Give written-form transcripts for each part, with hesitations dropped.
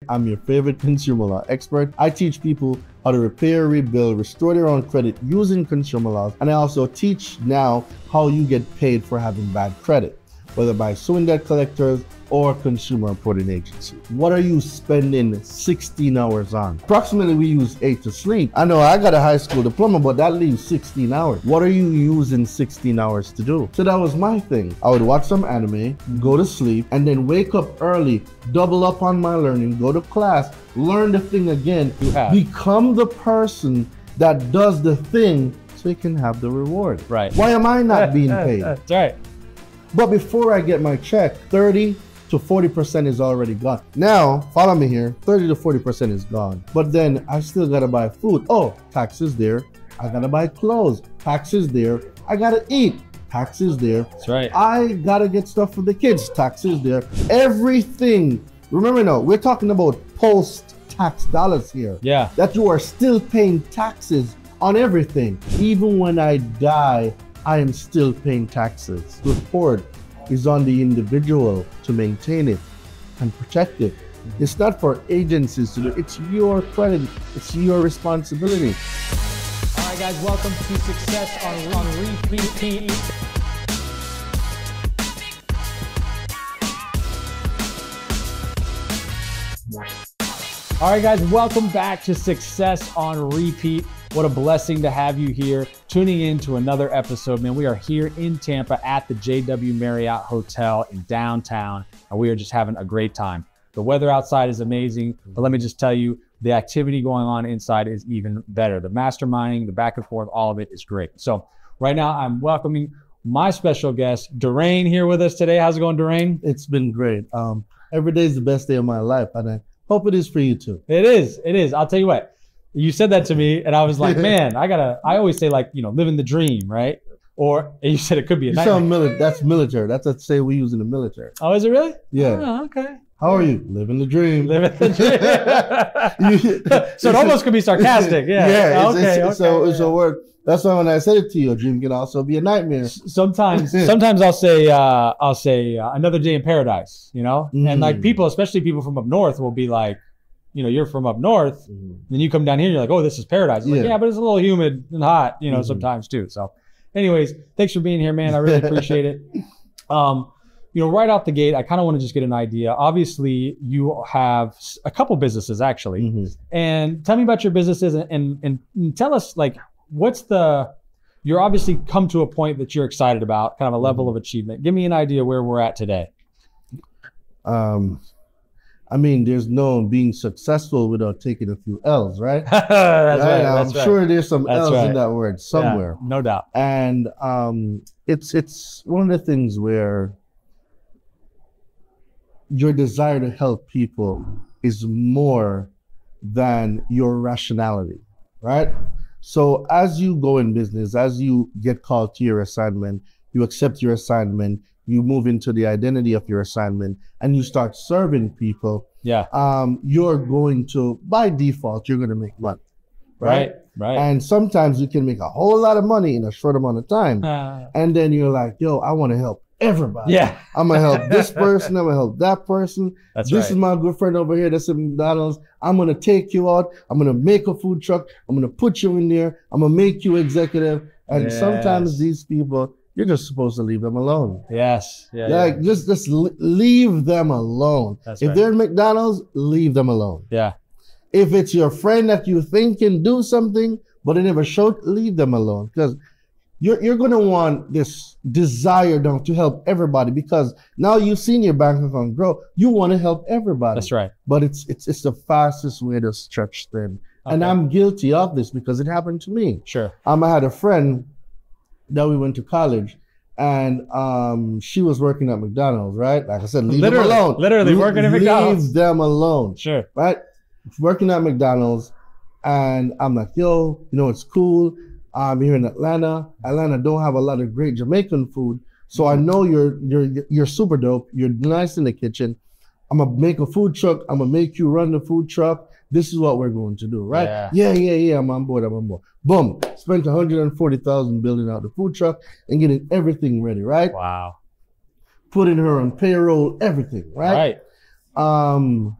I'm your favorite consumer law expert. I teach people how to repair, rebuild, restore their own credit using consumer laws. And I also teach now how you get paid for having bad credit, whether by suing debt collectors or consumer reporting agencies. What are you spending 16 hours on? Approximately we use 8 to sleep. I know I got a high school diploma, but that leaves 16 hours. What are you using 16 hours to do? So that was my thing. I would watch some anime, go to sleep, and then wake up early, double up on my learning, go to class, learn the thing again, become the person that does the thing so you can have the reward. Right. Why am I not being paid? That's right. But before I get my check, 30 to 40% is already gone. Now, follow me here, 30 to 40% is gone. But then I still gotta buy food. Oh, taxes there. I gotta buy clothes. Taxes there. I gotta eat. Taxes there. That's right. I gotta get stuff for the kids. Taxes there. Everything. Remember now, we're talking about post-tax dollars here. Yeah. That you are still paying taxes on everything. Even when I die, I am still paying taxes. The report is on the individual to maintain it and protect it. It's not for agencies to do. It's your credit. It's your responsibility. All right, guys, welcome to Success on Repeat. All right, guys, welcome back to Success on Repeat. What a blessing to have you here, tuning in to another episode. Man, we are here in Tampa at the JW Marriott Hotel in downtown, and we are just having a great time. The weather outside is amazing, but let me just tell you, the activity going on inside is even better. The masterminding, the back and forth, all of it is great. So right now, I'm welcoming my special guest, Dorein, here with us today. How's it going, Dorein? It's been great. Every day is the best day of my life, and I hope it is for you too. It is. It is. I'll tell you what. You said that to me, and I was like, man, I always say, like, living the dream, right? Or you said it could be a nightmare. That's military. That's a say we use in the military. Oh, is it really? Yeah. Oh, okay. How are you? Living the dream. Living the dream. So it almost could be sarcastic. Yeah. Yeah. Okay. It's a word. That's why when I said it to you, a dream can also be a nightmare. Sometimes I'll say another day in paradise, and like people, especially people from up north, will be like, you're from up north, then you come down here, you're like, oh, this is paradise. I'm like, yeah, but it's a little humid and hot, sometimes too. So anyways, thanks for being here, man. I really appreciate it. Right off the gate, I kind of want to just get an idea. Obviously, you have a couple businesses actually, and tell me about your businesses and tell us, like, you're obviously come to a point that you're excited about, kind of a level of achievement. Give me an idea where we're at today. There's no being successful without taking a few L's, right? That's right. I'm sure there's some L's in that word somewhere. Yeah, no doubt. And it's one of the things where your desire to help people is more than your rationality, right? So as you go in business, as you get called to your assignment, you accept your assignment, you move into the identity of your assignment, and you start serving people. Yeah. You're going to, by default, you're going to make money, right? Right. And sometimes you can make a whole lot of money in a short amount of time. And then you're like, yo, I want to help everybody. Yeah. I'm going to help this person. I'm going to help that person. This is my good friend over here that's at McDonald's. I'm going to take you out. I'm going to make a food truck. I'm going to put you in there. I'm going to make you executive. And sometimes these people, you're just supposed to leave them alone. Yes. Just leave them alone. If they're in McDonald's, leave them alone. Yeah. If it's your friend that you think can do something, but they never showed, leave them alone. Because you're going to want this desire to help everybody, because now you've seen your bank account grow. You want to help everybody. That's right. But it's the fastest way to stretch them. Okay. And I'm guilty of this because it happened to me. Sure. I had a friend that we went to college, and she was working at McDonald's, right? Like I said, leave them alone. Literally working at McDonald's. Leave them alone. Sure. Right? Working at McDonald's, and I'm like, yo, it's cool. I'm here in Atlanta. Atlanta don't have a lot of great Jamaican food, so I know you're super dope. You're nice in the kitchen. I'm gonna make a food truck. I'm gonna make you run the food truck. This is what we're going to do, right? Yeah. I'm on board. Boom. Spent $140,000 building out the food truck and getting everything ready, right? Wow. Putting her on payroll, everything, right? Right.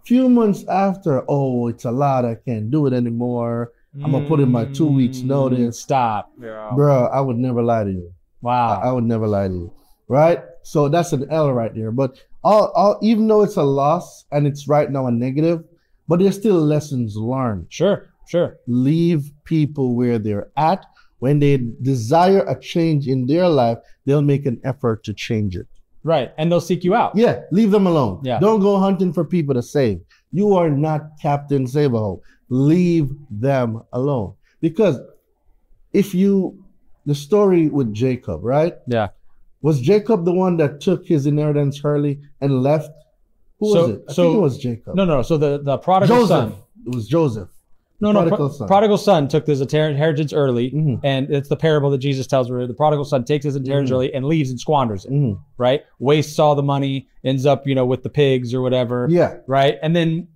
Few months after, oh, it's a lot. I can't do it anymore. I'm gonna put in my 2 weeks notice. Stop. Yeah. Bro, I would never lie to you. Wow. I would never lie to you. Right? So that's an L right there. But even though it's a loss and it's right now a negative, but there's still lessons learned. Sure. Leave people where they're at. When they desire a change in their life, they'll make an effort to change it. Right. And they'll seek you out. Yeah. Leave them alone. Yeah. Don't go hunting for people to save. You are not Captain Save-A-Ho. Leave them alone. Because the story with Jacob, right? Yeah. Was Jacob the one that took his inheritance early and left? Who was it? I think it was Jacob. No. So the prodigal son. It was Joseph. Prodigal son took his inheritance early, and it's the parable that Jesus tells where the prodigal son takes his inheritance early and leaves and squanders it, right? Wastes all the money, ends up, with the pigs or whatever. Yeah. Right. And then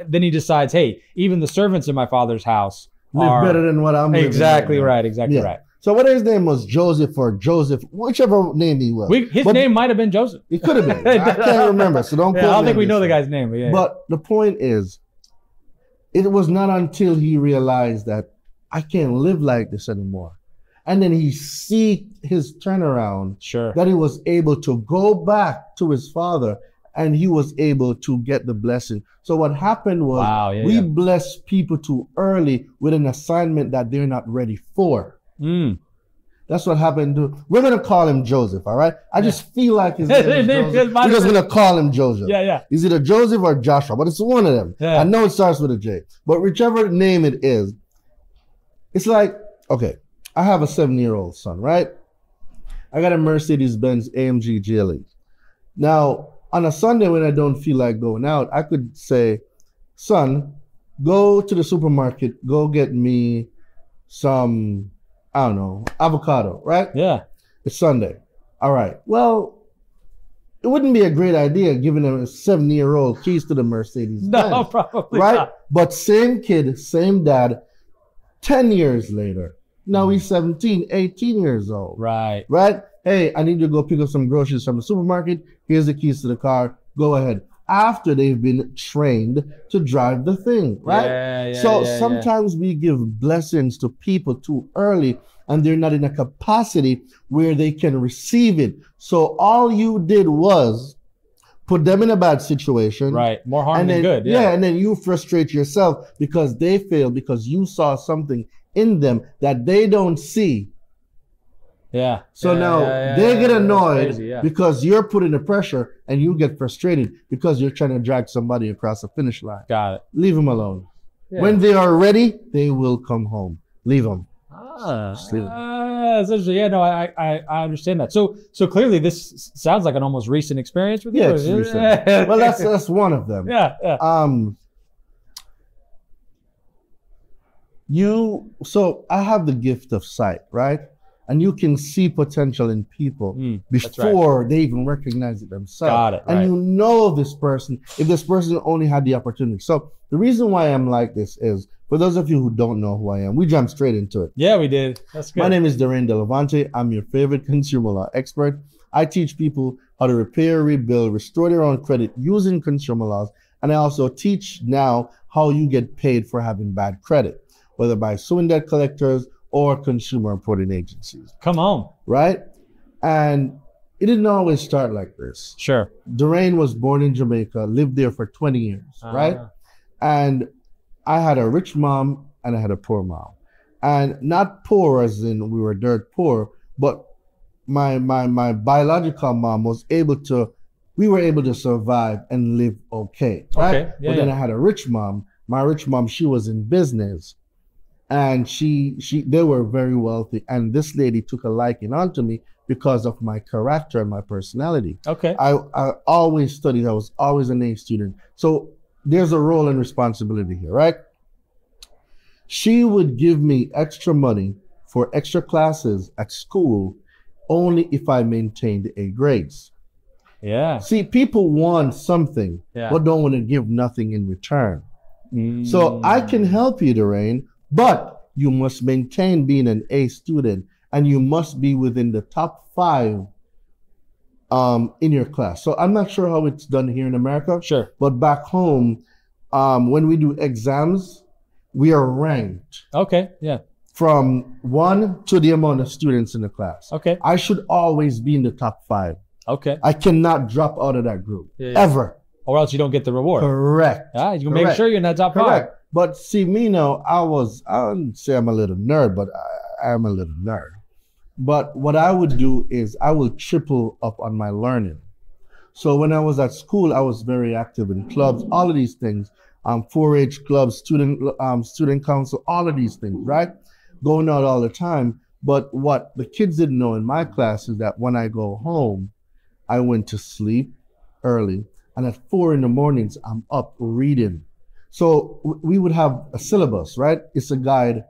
then he decides, hey, even the servants in my father's house live better than what I'm living. Exactly right. Exactly right. So whether his name was Joseph or Joseph, whichever name he was. His name might have been Joseph. It could have been. I can't remember, so don't quote me. I don't think we know the guy's name. But the point is, it was not until he realized that I can't live like this anymore. And then he seeked his turnaround, that he was able to go back to his father and he was able to get the blessing. So what happened was we blessed people too early with an assignment that they're not ready for. That's what happened. We're going to call him Joseph, all right? I just feel like his name is Joseph. We're just going to call him Joseph. Yeah. Is either Joseph or Joshua, but it's one of them. Yeah. I know it starts with a J. But whichever name it is, it's like, okay, I have a 7-year-old son, right? I got a Mercedes-Benz AMG GLE. Now, on a Sunday when I don't feel like going out, I could say, son, go to the supermarket, go get me some, I don't know, avocado, right? Yeah. It's Sunday. All right. Well, it wouldn't be a great idea giving him a 7-year-old keys to the Mercedes. No, probably right? not. But same kid, same dad, 10 years later. Now he's 17, 18 years old. Right. Right? Hey, I need you to go pick up some groceries from the supermarket. Here's the keys to the car. Go ahead. After they've been trained to drive the thing, right? Sometimes we give blessings to people too early and they're not in a capacity where they can receive it. So all you did was put them in a bad situation. Right. More harm than good. Yeah. And then you frustrate yourself because they failed because you saw something in them that they don't see. Yeah. So now they get annoyed because you're putting the pressure and you get frustrated because you're trying to drag somebody across the finish line. Got it. Leave them alone. Yeah. When they are ready, they will come home. Leave them. Just leave them. Yeah, no, I understand that. So clearly this sounds like an almost recent experience with you. Yeah, it's recent. Well, that's one of them. Yeah. So I have the gift of sight, right? And you can see potential in people before they even recognize it themselves. Got it. And you know this person, if this person only had the opportunity. So the reason why I'm like this is, for those of you who don't know who I am, we jumped straight into it. Yeah, we did. That's good. My name is Daraine Delevante. I'm your favorite consumer law expert. I teach people how to repair, rebuild, restore their own credit using consumer laws. And I also teach now how you get paid for having bad credit, whether by suing debt collectors or consumer reporting agencies. Come on. Right? And it didn't always start like this. Sure. Daraine was born in Jamaica, lived there for 20 years, right? And I had a rich mom and I had a poor mom. And not poor as in we were dirt poor, but my biological mom was we were able to survive and live okay, right? Okay. Yeah, but then I had a rich mom. My rich mom, she was in business. And they were very wealthy. And this lady took a liking onto me because of my character and my personality. Okay. I always studied. I was always an A student. So there's a role and responsibility here, right? She would give me extra money for extra classes at school only if I maintained A grades. Yeah. See, people want something, but don't want to give nothing in return. So I can help you, Dorein, but you must maintain being an A student and you must be within the top 5 in your class. So I'm not sure how it's done here in America. Sure. But back home, when we do exams, we are ranked. Okay. Yeah. From 1 to the amount of students in the class. Okay. I should always be in the top 5. Okay. I cannot drop out of that group ever. Or else you don't get the reward. Correct. Yeah, you can make sure you're in that top 5. But see, me now, I wouldn't say I'm a little nerd, but I am a little nerd. But what I would do is I will triple up on my learning. So when I was at school, I was very active in clubs, all of these things, 4-H clubs, student council, all of these things, right? Going out all the time. But what the kids didn't know in my class is that when I go home, I went to sleep early. And at 4 in the mornings, I'm up reading. So we would have a syllabus, right? It's a guide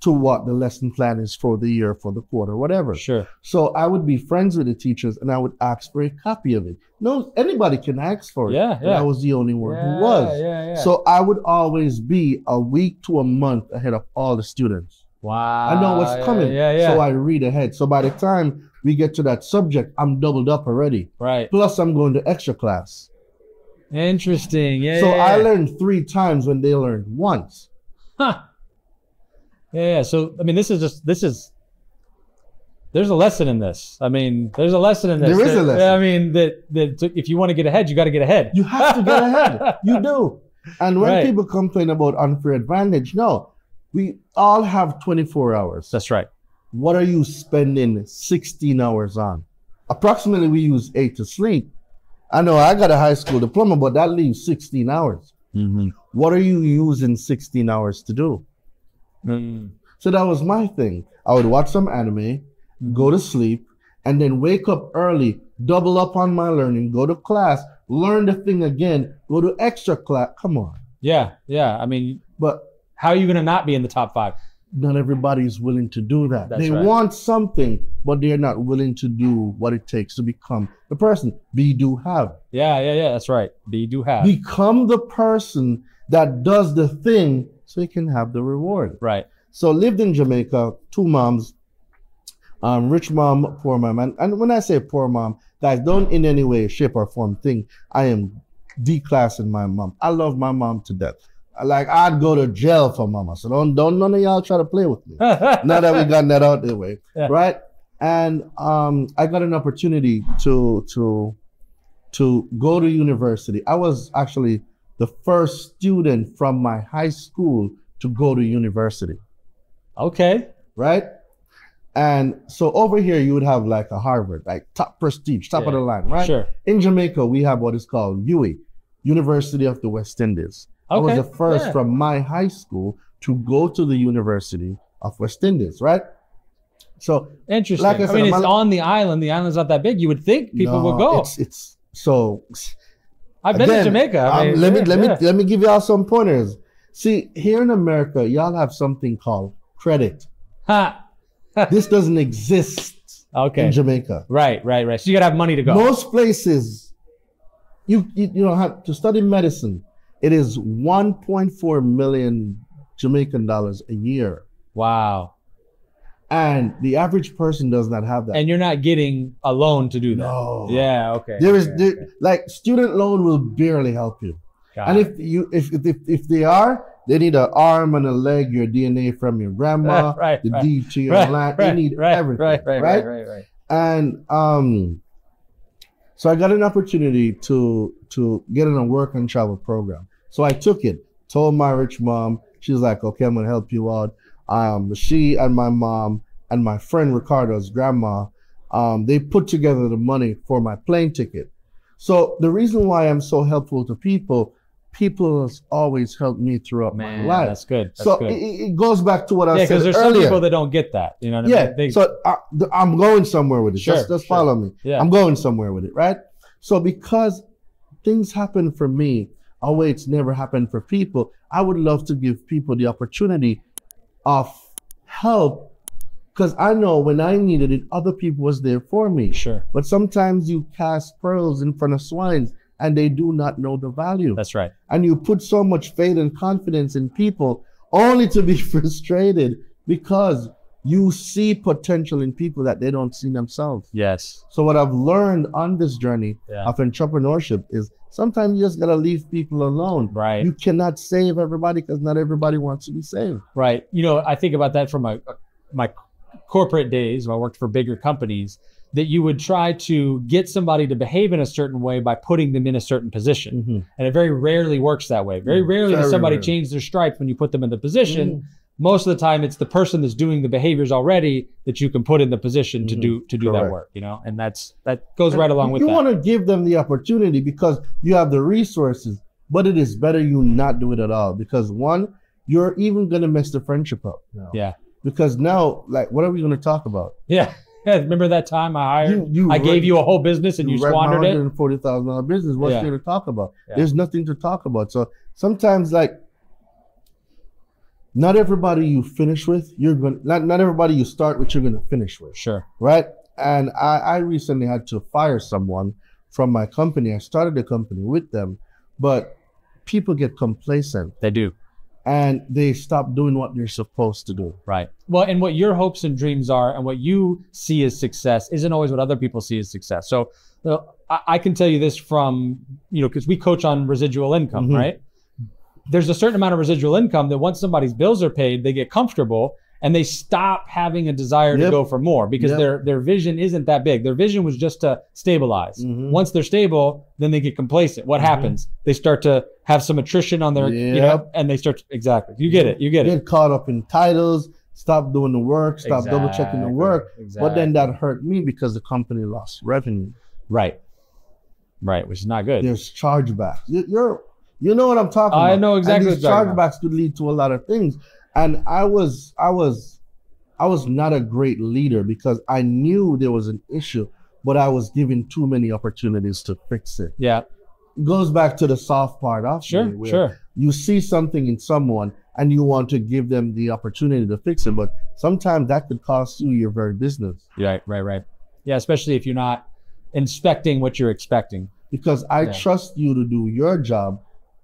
to what the lesson plan is for the year, for the quarter, whatever. Sure. So I would be friends with the teachers and I would ask for a copy of it. No, anybody can ask for it. Yeah. I was the only one who was. Yeah. So I would always be a week to a month ahead of all the students. Wow. I know what's coming. So I read ahead. So by the time we get to that subject, I'm doubled up already. Right. Plus I'm going to extra class. Interesting. So I learned 3 times when they learned once. Huh. Yeah. So, I mean, there's a lesson in this. I mean, there's a lesson in this. There is a lesson. I mean, that if you want to get ahead, you got to get ahead. You have to get ahead. You do. And when people complain about unfair advantage, no, we all have 24 hours. That's right. What are you spending 16 hours on? Approximately, we use 8 to sleep. I know I got a high school diploma, but that leaves 16 hours. Mm-hmm. What are you using 16 hours to do? So that was my thing. I would watch some anime, go to sleep, and then wake up early, double up on my learning, go to class, learn the thing again, go to extra class. Come on. Yeah. I mean, but how are you going to not be in the top 5? Not everybody is willing to do that. They want something, but they're not willing to do what it takes to become the person. Be, do, have. Yeah. That's right. Be, do, have. Become the person that does the thing so you can have the reward. Right. So lived in Jamaica, 2 moms, rich mom, poor mom. And when I say poor mom, guys, don't in any way, shape or form think I am declassing my mom. I love my mom to death. Like, I'd go to jail for mama. So don't none of y'all try to play with me. Now that we got that out the way, right? And I got an opportunity to go to university. I was actually the first student from my high school to go to university. Okay. Right? And so over here, you would have like a Harvard, like top prestige, top of the line, right? Sure. In Jamaica, we have what is called UWI, University of the West Indies. I was the first from my high school to go to the University of West Indies, right? So interesting. Like I said, it's on the island. The island's not that big. You would think people would go. It's so. I've been to Jamaica. I mean, let me give y'all some pointers. See, here in America, y'all have something called credit. This doesn't exist in Jamaica. Right. So you gotta have money to go. Most places, you don't have to study medicine. It is 1.4 million Jamaican dollars a year. Wow. And the average person does not have that. And you're not getting a loan to do that. No. Yeah, okay. Like student loan will barely help you. Got and it. if they are, they need an arm and a leg, your DNA from your grandma, the deed to your land. They need everything. Right. And so I got an opportunity to get in a work and travel program. So I took it, told my rich mom. She was like, okay, I'm going to help you out. She and my mom and my friend Ricardo's grandma, they put together the money for my plane ticket. So the reason why I'm so helpful to people has always helped me throughout my life. That's good. It goes back to what I said earlier. Yeah, because there's some people that don't get that. You know what I mean? So I'm going somewhere with it. Just follow me. Yeah. I'm going somewhere with it, right? So because things happen for me, a way it's never happened for people, I would love to give people the opportunity of help, because I know when I needed it, other people was there for me. Sure. But sometimes you cast pearls in front of swines and they do not know the value. That's right. And you put so much faith and confidence in people only to be frustrated because you see potential in people that they don't see themselves. Yes. So what I've learned on this journey of entrepreneurship is sometimes you just gotta leave people alone. Right. You cannot save everybody because not everybody wants to be saved. Right. You know, I think about that from my corporate days when I worked for bigger companies, that you would try to get somebody to behave in a certain way by putting them in a certain position. And it very rarely works that way. Very rarely does somebody change their stripes when you put them in the position. Most of the time, it's the person that's doing the behaviors already that you can put in the position to do that work, you know, and that goes right along with that. You want to give them the opportunity because you have the resources, but it is better you not do it at all because one, you're even going to mess the friendship up. Now. Yeah. Because now, like, what are we going to talk about? Yeah. Remember that time I hired? I gave you a whole business and you squandered it? $140,000 business. What's there to talk about? Yeah. There's nothing to talk about. So sometimes, like, not everybody you finish with, not everybody you start with, you're gonna finish with. Sure. Right? And I recently had to fire someone from my company. I started a company with them, but people get complacent. They do. And they stop doing what they're supposed to do. Right. Well, and what your hopes and dreams are and what you see as success isn't always what other people see as success. So I can tell you this from, you know, because we coach on residual income, right? There's a certain amount of residual income that once somebody's bills are paid, they get comfortable and they stop having a desire to go for more because their vision isn't that big. Their vision was just to stabilize. Once they're stable, then they get complacent. What happens? They start to have some attrition on their, you know, and they start to, exactly. You get it. You get it. Get caught up in titles, stop doing the work, stop double checking the work. But then that hurt me because the company lost revenue. Right. Right. Which is not good. There's chargebacks. You know what I'm talking about. I know exactly. And these chargebacks could lead to a lot of things. And I was not a great leader because I knew there was an issue, but I was given too many opportunities to fix it. Yeah. It goes back to the soft part of me, where you see something in someone and you want to give them the opportunity to fix it, but sometimes that could cost you your very business. Right. Yeah, especially if you're not inspecting what you're expecting. Because I trust you to do your job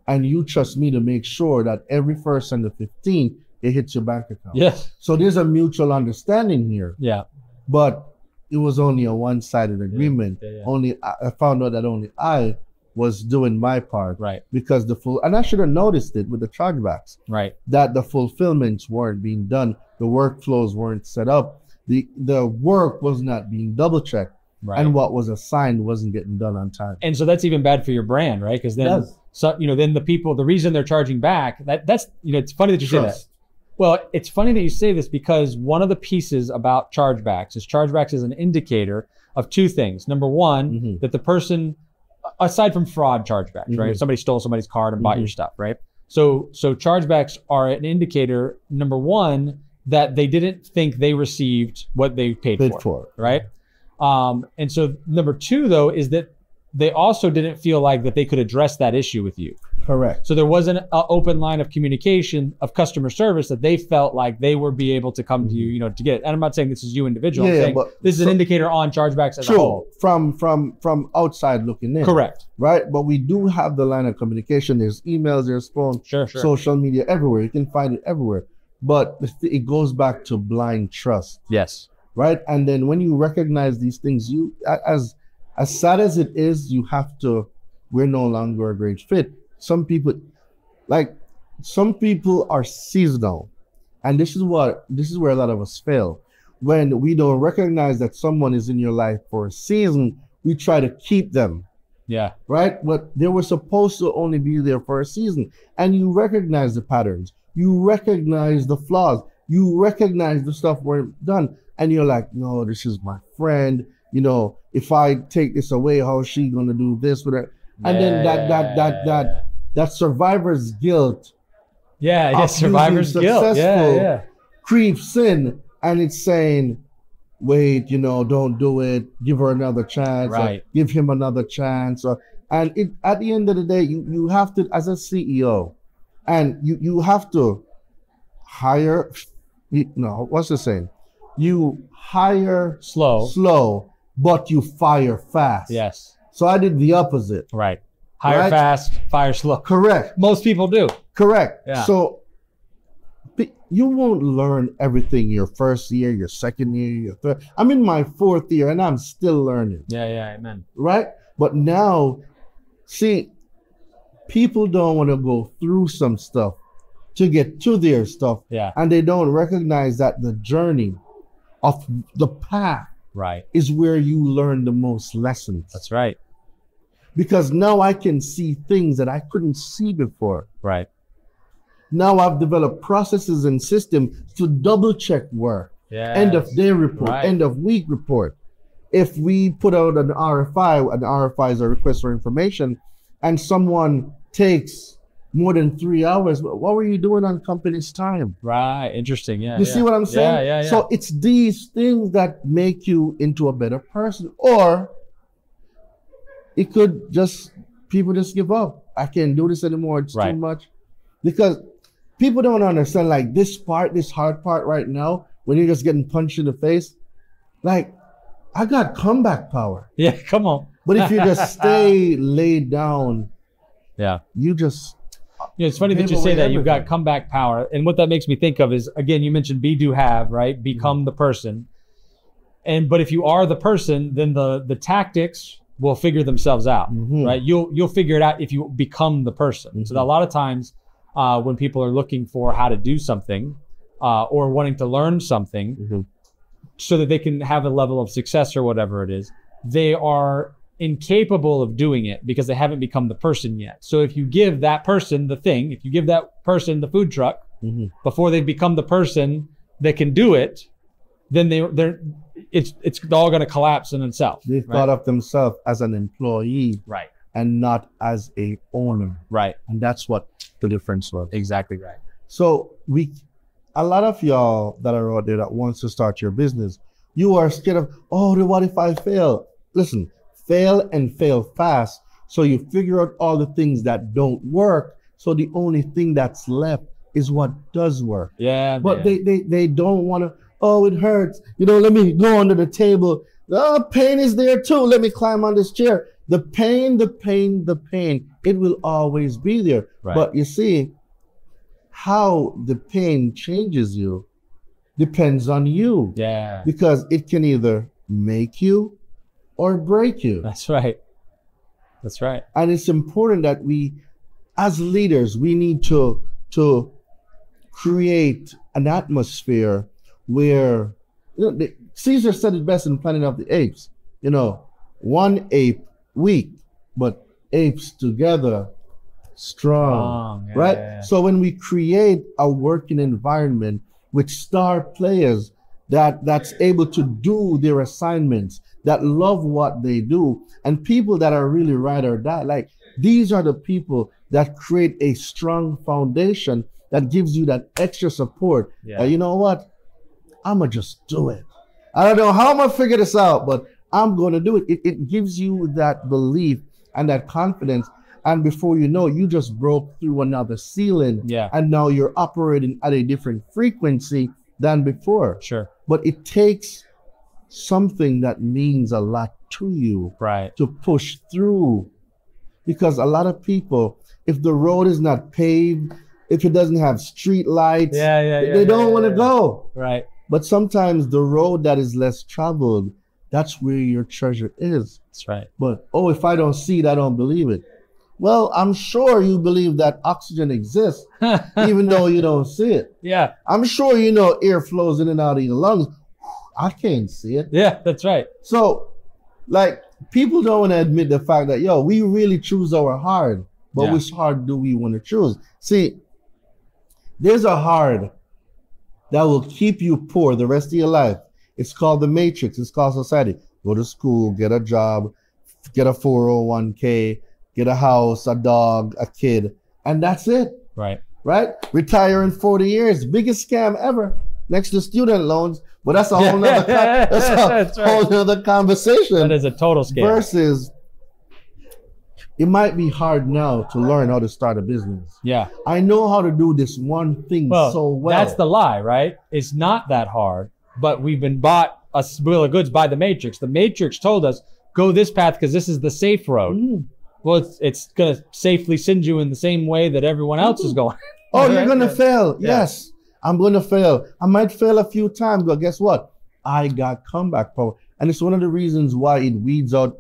and you trust me to make sure that every 1st and the 15th, it hits your bank account. Yes. So there's a mutual understanding here. Yeah. But it was only a one-sided agreement. Only I found out that only I was doing my part. Right. Because and I should have noticed it with the chargebacks. Right. That the fulfillments weren't being done. The workflows weren't set up. The work was not being double-checked. Right. And what was assigned wasn't getting done on time. And so that's even bad for your brand, right? Because then, then the reason they're charging back, that's, it's funny that you say that. Well, it's funny that you say this because one of the pieces about chargebacks is an indicator of two things. Number one, that the person, aside from fraud chargebacks, right? If somebody stole somebody's card and bought your stuff, right? So chargebacks are an indicator, number one, that they didn't think they received what they paid for, right? And so number two, though, is that they also didn't feel like that they could address that issue with you. Correct. So there wasn't an open line of communication of customer service that they felt like they would be able to come to you, to get it. And I'm not saying this is you individual. I'm saying but this is an indicator on chargebacks as a whole. From outside looking in. Correct. Right. But we do have the line of communication. There's emails, there's phone, social media everywhere. You can find it everywhere. But it goes back to blind trust. Yes. Right. And then when you recognize these things, as sad as it is, you have to, we're no longer a great fit. Some people are seasonal. And this is where a lot of us fail. When we don't recognize that someone is in your life for a season, we try to keep them. Yeah. Right? But they were supposed to only be there for a season. And you recognize the patterns. You recognize the flaws. You recognize the stuff weren't done. And you're like, no, this is my friend. If I take this away, how is she gonna do this with her? And then that survivor's guilt. Survivor's guilt. Creeps in and it's saying, wait, don't do it. Give her another chance. Right. Give him another chance. At the end of the day, you have to, as a CEO, and you have to hire. What's the saying? You hire slow, but you fire fast. Yes. So I did the opposite. Right. Hire fast, fire slow. Correct. Most people do. Correct. Yeah. So you won't learn everything your first year, your second year, your third. I'm in my 4th year and I'm still learning. Yeah, amen. Right? But now, see, people don't want to go through some stuff to get to their stuff. Yeah. And they don't recognize that the journey of the path Right. is where you learn the most lessons. That's right. Because now I can see things that I couldn't see before. Right. Now I've developed processes and systems to double check work. Yeah. End of day report, Right. end of week report. If we put out an RFI is a request for information, and someone takes more than 3 hours, what were you doing on company's time? Right. Interesting. Yeah. You see what I'm saying? Yeah. So it's these things that make you into a better person. Or it could just, people just give up. I can't do this anymore. It's Right. too much. Because people don't understand, like, this hard part right now, when you're just getting punched in the face, like, I got comeback power. Yeah. Come on. But if you just stay laid down, Yeah. you just... Yeah, it's funny that you say that. You've got comeback power. And what that makes me think of is, again, you mentioned be, do, have, right? Become the person. But if you are the person, then the tactics will figure themselves out, right? You'll figure it out if you become the person. So a lot of times when people are looking for how to do something or wanting to learn something so that they can have a level of success or whatever it is, they are incapable of doing it because they haven't become the person yet. So if you give that person the thing, if you give that person the food truck before they become the person that can do it, then it's all going to collapse in itself. They've thought of themselves as an employee, right, and not as a owner, right, and that's what the difference was. Exactly right. So a lot of y'all that are out there that wants to start your business, you are scared of, oh, what if I fail? Listen, fail and fail fast. So you figure out all the things that don't work. So the only thing that's left is what does work. Yeah. But they don't want to, oh, it hurts. Let me go under the table. Oh, pain is there too. Let me climb on this chair. The pain, it will always be there. Right. But you see, how the pain changes you depends on you. Yeah. Because it can either make you or break you. That's right. That's right. And it's important that we, as leaders, we need to create an atmosphere where, Caesar said it best in Planet of the Apes. One ape weak, but apes together strong. Right? Yeah. So when we create a working environment with star players that's able to do their assignments, that love what they do, and people that are really ride or die, like, these are the people that create a strong foundation that gives you that extra support. Yeah. You know what? I'm going to just do it. I don't know how I'm going to figure this out, but I'm going to do it. It gives you that belief and that confidence. And before you know, you just broke through another ceiling. Yeah. And now you're operating at a different frequency than before. Sure. But it takes something that means a lot to you, right, to push through. Because a lot of people, if the road is not paved, if it doesn't have street lights, they don't want to go. Right. But sometimes the road that is less traveled, that's where your treasure is. That's right. But, oh, if I don't see it, I don't believe it. Well, I'm sure you believe that oxygen exists, even though you don't see it. Yeah. I'm sure air flows in and out of your lungs. I can't see it. Yeah, that's right. So, like, people don't want to admit the fact that, we really choose our hard, but which hard do we want to choose? See, there's a hard that will keep you poor the rest of your life. It's called the matrix. It's called society. Go to school, get a job, get a 401k, get a house, a dog, a kid, and that's it. Right. Right? Retire in 40 years. Biggest scam ever. Next to student loans. But that's a whole nother whole nother conversation. That is a total scam. Versus, it might be hard now to learn how to start a business. Yeah. I know how to do this one thing so well. That's the lie, right? It's not that hard, but we've been bought a bill of goods by the Matrix. The Matrix told us, go this path because this is the safe road. Well, it's going to safely send you in the same way that everyone else is going. Oh, you're going to fail. Yeah. Yes, I'm going to fail. I might fail a few times, but guess what? I got comeback power. And it's one of the reasons why it weeds out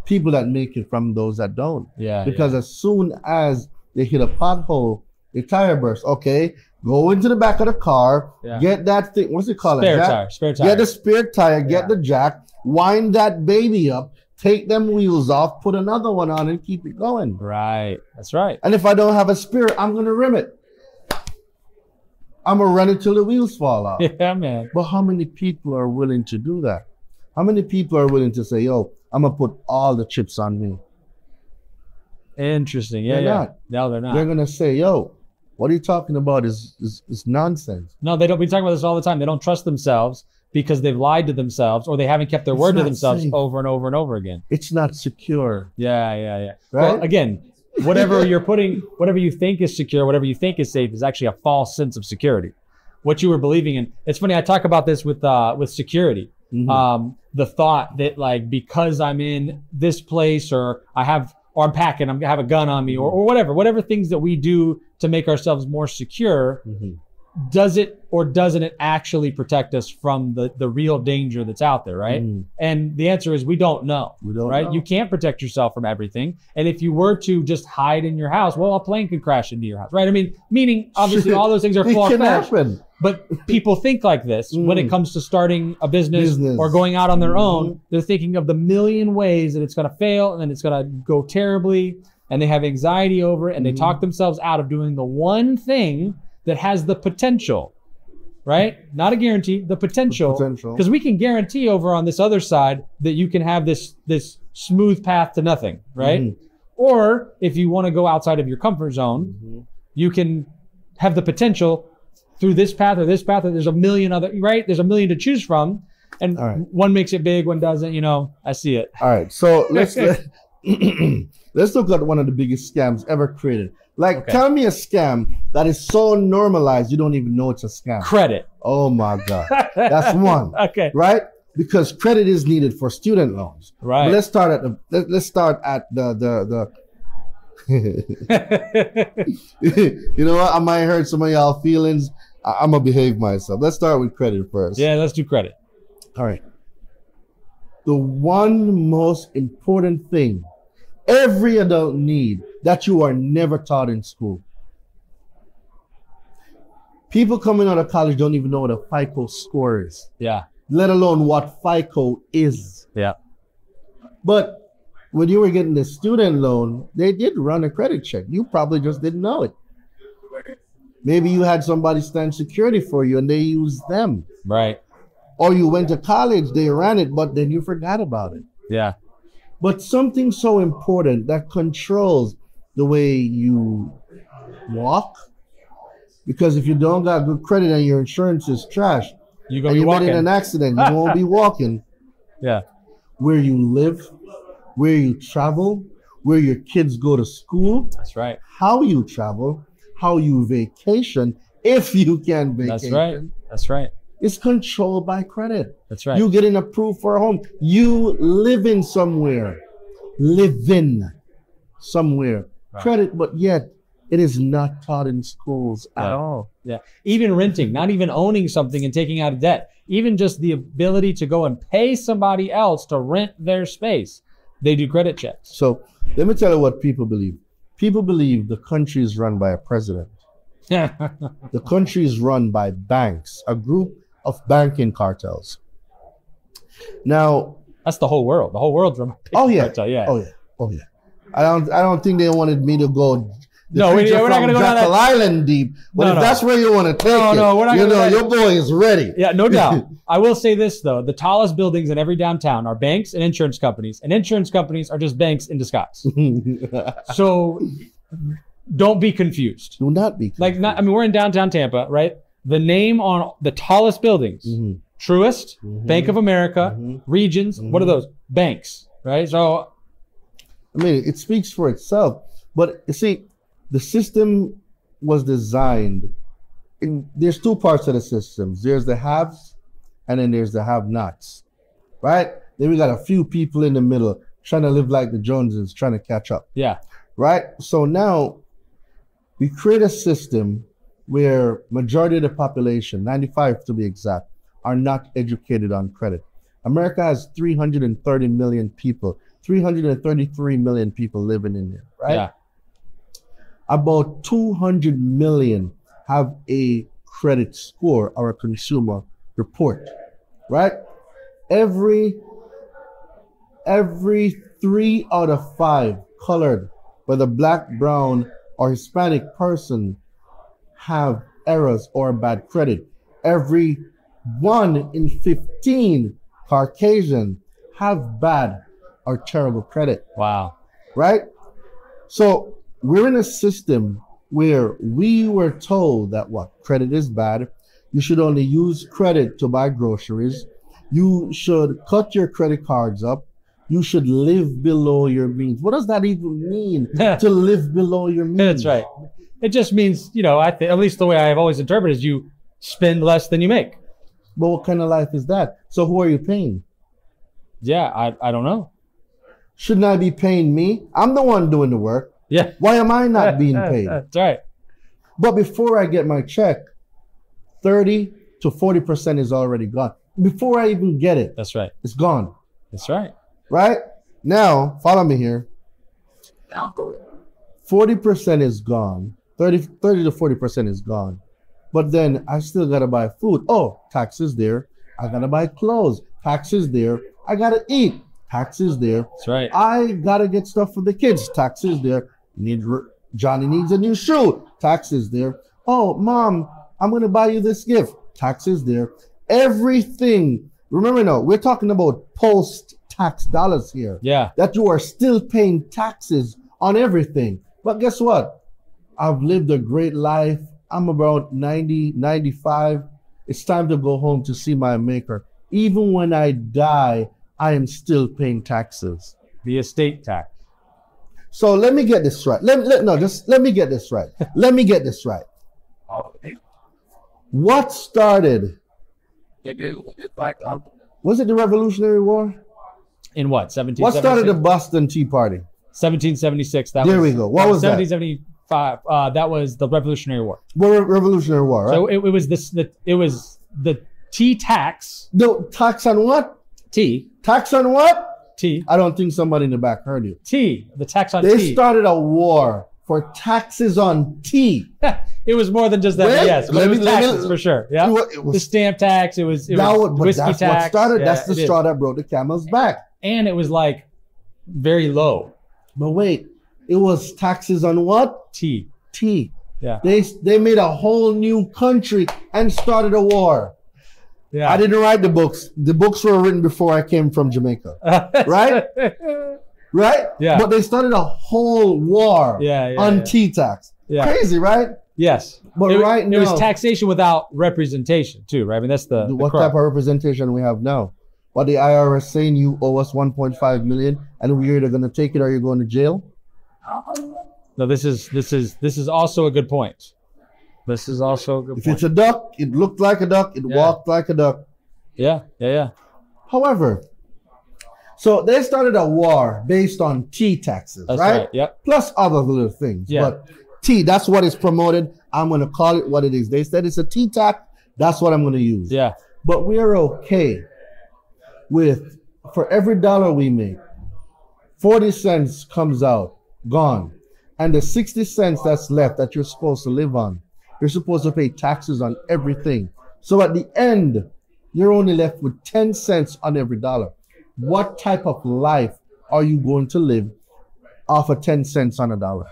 people that make it from those that don't. Yeah. Because as soon as they hit a pothole, the tire bursts. Okay, go into the back of the car, get that thing. What's it called? Spare tire. Get the spare tire, get the jack, wind that baby up, take them wheels off, put another one on, and keep it going. Right. That's right. And if I don't have a spare, I'm gonna rim it. I'm gonna run it till the wheels fall off. Yeah, man. But how many people are willing to do that? How many people are willing to say, yo, I'm gonna put all the chips on me? Interesting. Yeah, they're yeah. not. No, they're not. They're gonna say, yo, what are you talking about is nonsense. No, they don't. We talk about this all the time. They don't trust themselves because they've lied to themselves or they haven't kept their word to themselves over and over and over again. It's not secure. Yeah, yeah, yeah. Right? Well, again, whatever you're putting, whatever you think is secure, whatever you think is safe is actually a false sense of security. What you were believing in. It's funny, I talk about this with security. Mm-hmm. The thought that like, because I'm in this place or I'm packing, I have a gun on me or whatever things that we do to make ourselves more secure, does it or doesn't it actually protect us from the real danger that's out there, right? And the answer is we don't know, right? You can't protect yourself from everything. And if you were to just hide in your house, well, a plane could crash into your house, right? I mean, meaning obviously all those things are far-fetched. But people think like this when it comes to starting a business or going out on their own. They're thinking of the million ways that it's going to fail and then it's going to go terribly. And they have anxiety over it and they talk themselves out of doing the one thing that has the potential, right? Not a guarantee, the potential. Because we can guarantee over on this other side that you can have this smooth path to nothing, right? Or if you want to go outside of your comfort zone, you can have the potential through this path or this path, or there's a million other, right? There's a million to choose from. And one makes it big, one doesn't, I see it. All right, so let's look at one of the biggest scams ever created. Like, tell me a scam that is so normalized you don't even know it's a scam. Credit. Oh my God, that's one. Right? Because credit is needed for student loans. Right. But let's start at the you know what? I might hurt some of y'all feelings. I'm gonna behave myself. Let's start with credit first. Yeah, let's do credit. All right. The one most important thing every adult need that you are never taught in school. People coming out of college don't even know what a FICO score is. Yeah. Let alone what FICO is. Yeah. But when you were getting the student loan, they did run a credit check. You probably just didn't know it. Maybe you had somebody stand security for you and they used them. Right. Or you went to college, they ran it, but then you forgot about it. Yeah. But something so important that controls the way you walk, because if you don't got good credit and your insurance is trash, you met in an accident, you won't be walking. Yeah. Where you live, where you travel, where your kids go to school. That's right. How you travel, how you vacation, if you can vacation. That's right. That's right. It's controlled by credit. That's right. You getting approved for a home. You living somewhere. Living somewhere. Right. Credit, but yet it is not taught in schools at all. Yeah. Even renting, not even owning something and taking out a debt. Even just the ability to go and pay somebody else to rent their space. They do credit checks. So let me tell you what people believe. People believe the country is run by a president. The country is run by banks, a group of banking cartels. Now, that's the whole world. The whole world's run by cartel. Yeah. Oh yeah. I don't think they wanted me to go. No, we're not going to go down that Island deep. But if that's where you want to take it, we're not going to. Your boy is ready. Yeah, no doubt. I will say this though: the tallest buildings in every downtown are banks and insurance companies are just banks in disguise. So don't be confused. Do not be confused. We're in downtown Tampa, right? The name on the tallest buildings, Truist, Bank of America, Regions, what are those? Banks, right? So, it speaks for itself. But you see, the system was designed, there's two parts of the system. There's the haves, and then there's the have-nots, right? Then we got a few people in the middle trying to live like the Joneses, trying to catch up. Yeah. Right? So now, we create a system where majority of the population, 95 to be exact, are not educated on credit. America has 330 million people. 333 million people living in there, right? Yeah. About 200 million have a credit score or a consumer report, right? Every 3 out of 5 colored, whether black, brown, or Hispanic person have errors or bad credit. Every 1 in 15 Caucasian have bad or terrible credit. Wow. Right? So we're in a system where we were told that what? Credit is bad. You should only use credit to buy groceries. You should cut your credit cards up. You should live below your means. What does that even mean, to live below your means? That's right. It just means, I think, at least the way I've always interpreted is you spend less than you make. But what kind of life is that? So who are you paying? Yeah, I don't know. Shouldn't I be paying me? I'm the one doing the work. Yeah. Why am I not being paid? That's right. But before I get my check, 30 to 40% is already gone. Before I even get it, That's right. it's gone. That's right. Right? Now, follow me here. 40% is gone. 30 to 40% is gone. But then I still got to buy food. Oh, taxes there. I got to buy clothes. Taxes there. I got to eat. Taxes there. That's right. I got to get stuff for the kids. Taxes there. Johnny needs a new shoe. Taxes there. Oh, Mom, I'm going to buy you this gift. Taxes there. Everything. Remember now, we're talking about post-tax dollars here. Yeah. That you are still paying taxes on everything. But guess what? I've lived a great life. I'm about 90, 95. It's time to go home to see my maker. Even when I die, I am still paying taxes. The estate tax. So let me get this right. Let me get this right. Let me get this right. What started? Was it the Revolutionary War? In what? 1776? What started the Boston Tea Party? 1776. There we go. What was that? 1775. That was the Revolutionary War. Revolutionary War, right? So it was the tea tax. No, tax on what? Tea. Tax on what? Tea. I don't think somebody in the back heard you. Tea. The tax on tea. They tea. started a war for taxes on tea. It was more than just that. Wait, yes, but it was taxes for sure. Yeah. It was the stamp tax. It was but whiskey that's tax. what started. Yeah, that's the straw that broke the camel's back. And it was like very low. But wait, it was taxes on what? Tea. Tea. Yeah. They made a whole new country and started a war. Yeah. I didn't write the books. The books were written before I came from Jamaica. Right? Right? Yeah. But they started a whole war on tea tax. Yeah. Crazy, right? Yes. But right now, it was taxation without representation too, right? I mean, that's what type of representation we have now. What the IRS saying, you owe us 1.5 million and we're either going to take it or you're going to jail? No, this is also a good point. This is also a good point. If it's a duck, it looked like a duck, it walked like a duck. Yeah. However, so they started a war based on tea taxes, That's right? Yep. Plus other little things. Yeah. But tea, that's what is promoted. I'm going to call it what it is. They said it's a tea tax. That's what I'm going to use. Yeah. But we're okay with, for every dollar we make, 40 cents comes out, gone. And the 60 cents that's left that you're supposed to live on, you're supposed to pay taxes on everything. So at the end, you're only left with 10 cents on every dollar. What type of life are you going to live off of 10 cents on a dollar?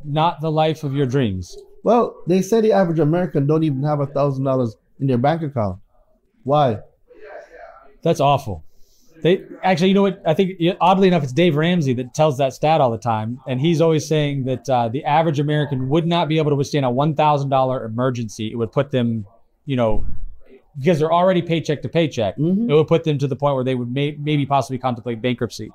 Not the life of your dreams. Well, they say the average American don't even have $1,000 in their bank account. Why? That's awful. They actually, you know what? I think oddly enough, it's Dave Ramsey that tells that stat all the time, and he's always saying that the average American would not be able to withstand a $1,000 emergency. It would put them, because they're already paycheck to paycheck. Mm-hmm. It would put them to the point where they would maybe possibly contemplate bankruptcy.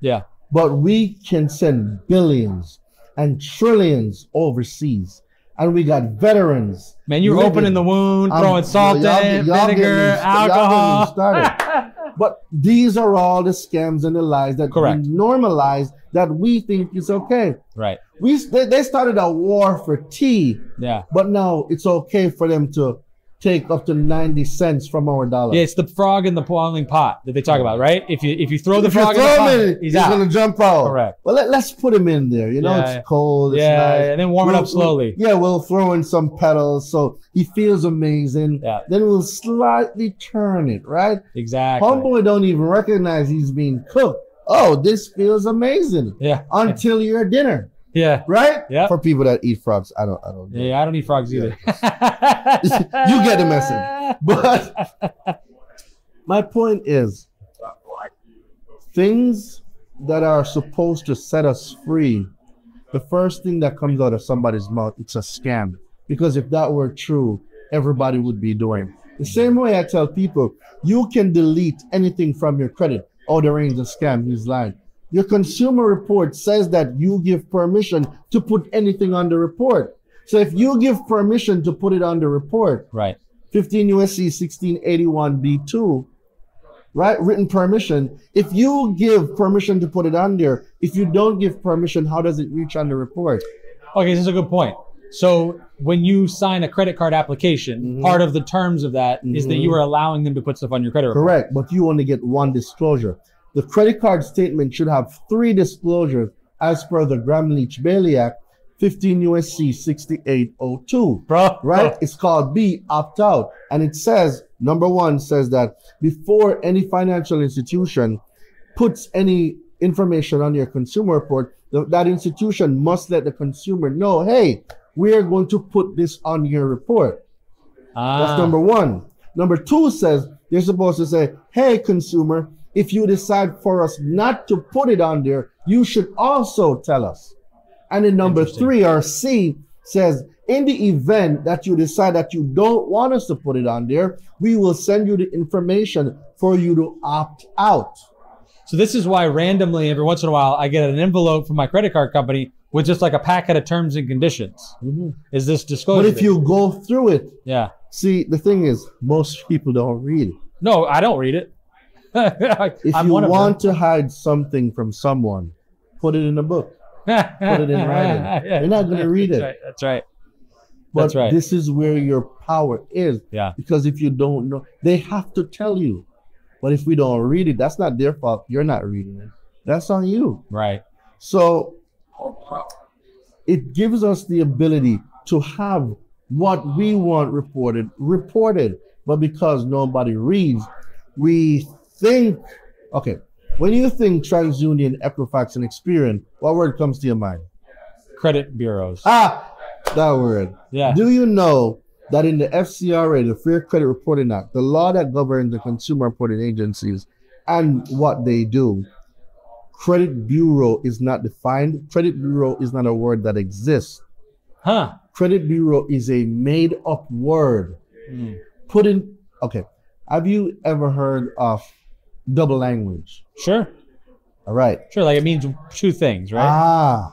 Yeah. But we can send billions and trillions overseas. And we got veterans. Man, you're opening the wound, throwing salt in it, vinegar, alcohol. But these are all the scams and the lies that we normalize that we think is okay. Right. They started a war for tea. Yeah. But now it's okay for them to take up to 90 cents from our dollar. Yeah, it's the frog in the boiling pot that they talk about, right? If you throw the frog in the throw pot, him in, he's gonna jump out. Correct. Well, let's put him in there. You know, it's cold. It's yeah, nice. and then warm it up slowly. We'll throw in some petals so he feels amazing. Yeah. Then we'll slightly turn it, right? Exactly. Homeboy don't even recognize he's being cooked. Oh, this feels amazing. Yeah. Until your dinner. Yeah. Right? Yeah. For people that eat frogs, I don't. Yeah, I don't eat frogs either. You get the message. But my point is, things that are supposed to set us free, the first thing that comes out of somebody's mouth, it's a scam. Because if that were true, everybody would be doing. The same way I tell people, you can delete anything from your credit. Oh, Dorein's a scam, he's lying. Your consumer report says that you give permission to put anything on the report. So if you give permission to put it on the report, right? 15 USC 1681 B2, right? Written permission. If you give permission to put it on there, if you don't give permission, how does it reach on the report? Okay, this is a good point. So when you sign a credit card application, part of the terms of that is that you are allowing them to put stuff on your credit report. Correct, but you only get one disclosure. The credit card statement should have 3 disclosures as per the Gramm-Leach-Bailey Act, 15 USC 6802. Right? It's called B, opt out. And it says, number 1 says that before any financial institution puts any information on your consumer report, that institution must let the consumer know, hey, we are going to put this on your report. That's number 1. Number 2 says, you're supposed to say, hey, consumer, if you decide for us not to put it on there, you should also tell us. And then number 3, or C, says, in the event that you decide that you don't want us to put it on there, we will send you the information for you to opt out. So this is why randomly, every once in a while, I get an envelope from my credit card company with just like a packet of terms and conditions. Is this disclosure? But if you go through it, see, the thing is, most people don't read it. No, I don't read it. If you want to hide something from someone, put it in a book. Put it in writing. You're not going to read it. That's right. But this is where your power is. Yeah. Because if you don't know, they have to tell you. But if we don't read it, that's not their fault. You're not reading it. That's on you. Right. So it gives us the ability to have what we want reported. But because nobody reads, we think, okay, when you think TransUnion, Equifax, and Experian, what word comes to your mind? Credit bureaus. That word. Yeah. Do you know that in the FCRA, the Fair Credit Reporting Act, the law that governs the consumer reporting agencies and what they do, credit bureau is not defined. Credit bureau is not a word that exists. Credit bureau is a made-up word. Put in, okay. Have you ever heard of double language? Sure. All right. Sure, like it means 2 things, right?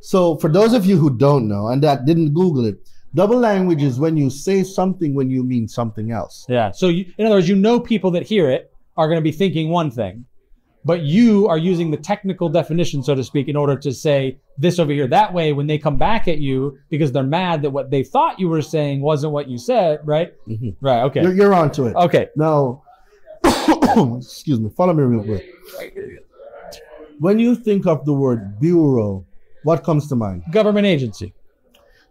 So for those of you who don't know and that didn't Google it, double language is when you say something when you mean something else. Yeah. So in other words, people that hear it are going to be thinking one thing, but you are using the technical definition, so to speak, in order to say this over here. That way, when they come back at you because they're mad that what they thought you were saying wasn't what you said, right? Right. Okay. You're onto it. Okay. Now, excuse me. Follow me real quick. When you think of the word bureau, what comes to mind? Government agency.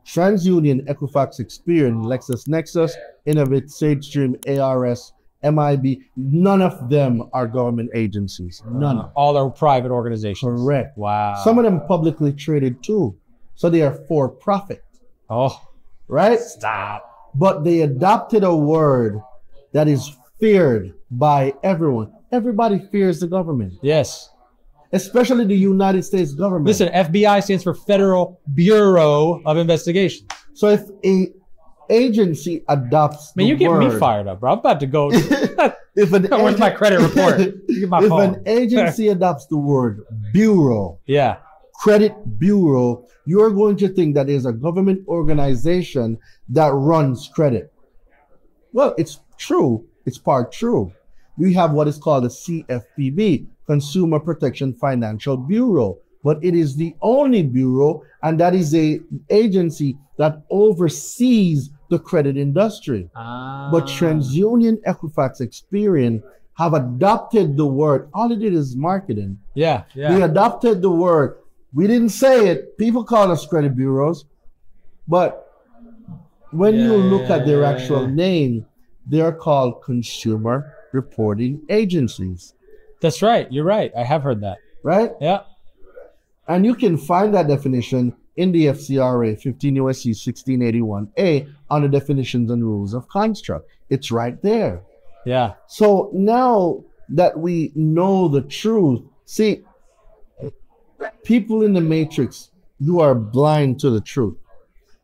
TransUnion, Equifax, Experian, LexisNexis, Innovate, SageStream, ARS, MIB, none of them are government agencies. None. All are private organizations. Correct. Wow. Some of them publicly traded too. So they are for profit. Oh. Right? Stop. But they adopted a word that is feared by everyone. Everybody fears the government. Yes. Especially the United States government. Listen, FBI stands for Federal Bureau of Investigation. So if a agency adopts you get me fired up, bro. I'm about to go. Where's my credit report? Get my phone. An agency adopts the word bureau, credit bureau, you're going to think that there's a government organization that runs credit. Well, it's true. It's part true. We have what is called the CFPB, Consumer Protection Financial Bureau, but it is the only bureau, and that is an agency that oversees the credit industry. But TransUnion, Equifax, Experian have adopted the word. All it did is marketing. Yeah. They adopted the word. We didn't say it. People call us credit bureaus. But when you look at their actual name, they are called consumer reporting agencies. That's right. You're right. I have heard that. Right? Yeah. And you can find that definition in the FCRA 15 U.S.C. 1681A on the definitions and rules of construct. It's right there. Yeah. So now that we know the truth, see, people in the matrix, you are blind to the truth.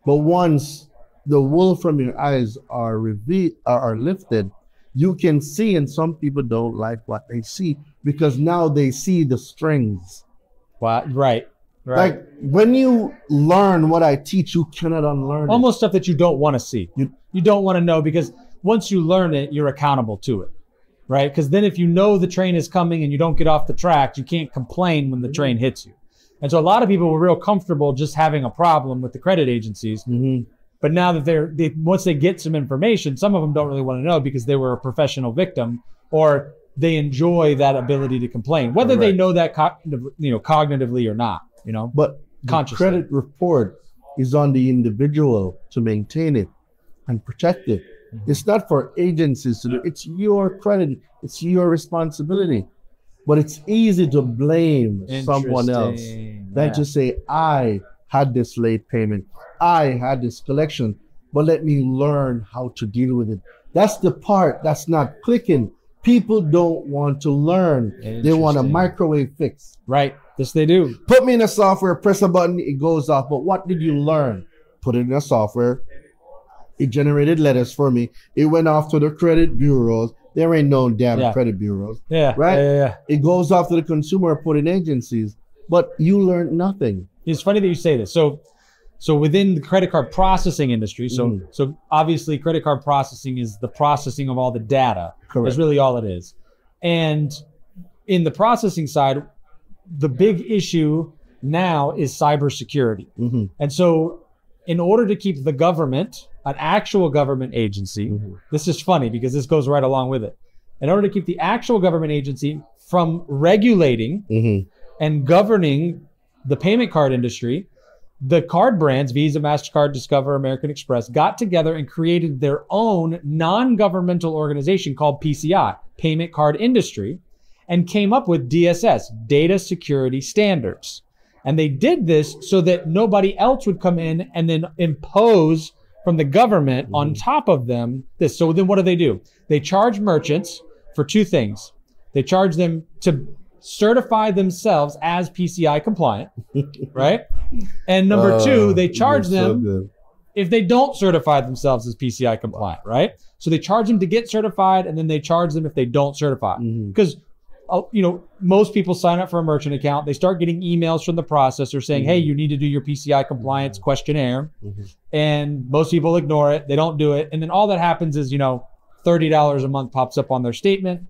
But once the wool from your eyes are lifted, you can see, and some people don't like what they see because now they see the strings. Wow. Right. Like when you learn what I teach, you cannot unlearn almost stuff that you don't want to see. You don't want to know, because once you learn it, you're accountable to it, right? Because then if you know the train is coming and you don't get off the track, you can't complain when the train hits you. And so a lot of people were real comfortable just having a problem with the credit agencies. But now that once they get some information, some of them don't really want to know because they were a professional victim, or they enjoy that ability to complain, whether they know that cognitively or not. But the credit report is on the individual to maintain it and protect it. It's not for agencies to do. It's your credit. It's your responsibility. But it's easy to blame someone else than to say, I had this late payment. I had this collection, but let me learn how to deal with it. That's the part that's not clicking. People don't want to learn. They want a microwave fix. Right. Yes, they do. Put me in a software, press a button, it goes off. But what did you learn? Put it in a software. It generated letters for me. It went off to the credit bureaus. There ain't no damn credit bureaus. Right? It goes off to the consumer reporting agencies. But you learned nothing. It's funny that you say this. So within the credit card processing industry, so obviously credit card processing is the processing of all the data. Correct. That's really all it is. And in the processing side, the big issue now is cybersecurity. And so in order to keep the government, an actual government agency, this is funny because this goes right along with it. In order to keep the actual government agency from regulating and governing the payment card industry, the card brands, Visa, MasterCard, Discover, American Express, got together and created their own non-governmental organization called PCI, Payment Card Industry, and came up with DSS, Data Security Standards. And they did this so that nobody else would come in and then impose from the government on top of them this. So then what do? They charge merchants for two things. They charge them to certify themselves as PCI compliant, right? And number two, they charge them if they don't certify themselves as PCI compliant, right? So they charge them to get certified, and then they charge them if they don't certify. Because most people sign up for a merchant account. They start getting emails from the processor saying, hey, you need to do your PCI compliance questionnaire. And most people ignore it. They don't do it. And then all that happens is, $30 a month pops up on their statement,